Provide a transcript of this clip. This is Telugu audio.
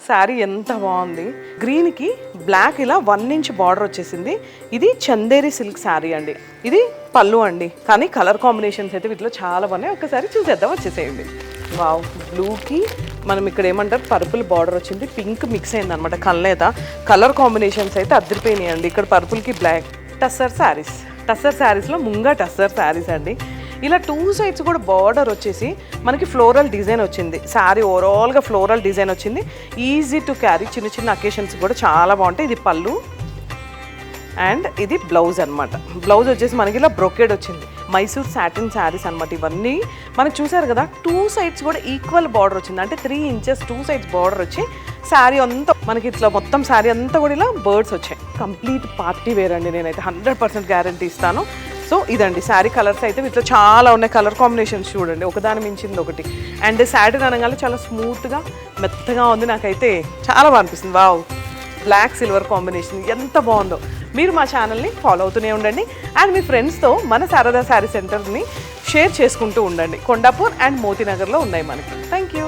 శారీ ఎంత బాగుంది. గ్రీన్కి బ్లాక్ ఇలా 1 ఇంచ్ బార్డర్ వచ్చేసింది. ఇది చందేరి సిల్క్ శారీ అండి. ఇది పళ్ళు అండి. కానీ కలర్ కాంబినేషన్స్ అయితే వీటిలో చాలా బాగున్నాయి. ఒకసారి చూసేద్దాం, వచ్చేసేయండి. వావ్, బ్లూకి మనం ఇక్కడ ఏమంటారు పర్పుల్ బార్డర్ వచ్చింది, పింక్ మిక్స్ అయింది అనమాట. కల్నేత కలర్ కాంబినేషన్స్ అయితే అద్దరిపోయినాయి అండి. ఇక్కడ పర్పుల్కి బ్లాక్. టస్సర్ శారీస్, టస్సర్ శారీస్లో ముంగా టస్సర్ శారీస్ అండి. ఇలా 2 సైడ్స్ కూడా బార్డర్ వచ్చేసి మనకి ఫ్లోరల్ డిజైన్ వచ్చింది. శారీ ఓవరాల్గా ఫ్లోరల్ డిజైన్ వచ్చింది. ఈజీ టు క్యారీ, చిన్న చిన్న అకేషన్స్ కూడా చాలా బాగుంటాయి. ఇది పళ్ళు అండ్ ఇది బ్లౌజ్ అనమాట. బ్లౌజ్ వచ్చేసి మనకి ఇలా బ్రొకేడ్ వచ్చింది. మైసూర్ సాటిన్ శారీస్ అనమాట ఇవన్నీ. మనకు చూసారు కదా 2 సైడ్స్ కూడా ఈక్వల్ బార్డర్ వచ్చింది. అంటే 3 ఇంచెస్ 2 సైడ్స్ బార్డర్ వచ్చి శారీ అంతా మనకి ఇట్లా మొత్తం శారీ అంతా కూడా ఇలా బర్డ్స్ వచ్చాయి. కంప్లీట్ పార్టీ వేర్ అండి. నేనైతే 100% గ్యారంటీ ఇస్తాను. సో ఇదండి శారీ కలర్స్ అయితే వీటిలో చాలా ఉన్నాయి. కలర్ కాంబినేషన్స్ చూడండి, ఒకదాని మించింది ఒకటి. అండ్ సాటిన్ అనగానే చాలా స్మూత్గా మెత్తగా ఉంది. నాకైతే చాలా బాగా అనిపిస్తుంది. వావ్, బ్లాక్ సిల్వర్ కాంబినేషన్ ఎంత బాగుందో. మీరు మా ఛానల్ని ఫాలో అవుతూనే ఉండండి. అండ్ మీ ఫ్రెండ్స్తో మన శారదా శారీ సెంటర్ని షేర్ చేసుకుంటూ ఉండండి. కొండాపూర్ అండ్ మోతీనగర్లో ఉన్నాయి మనకి. Thank you.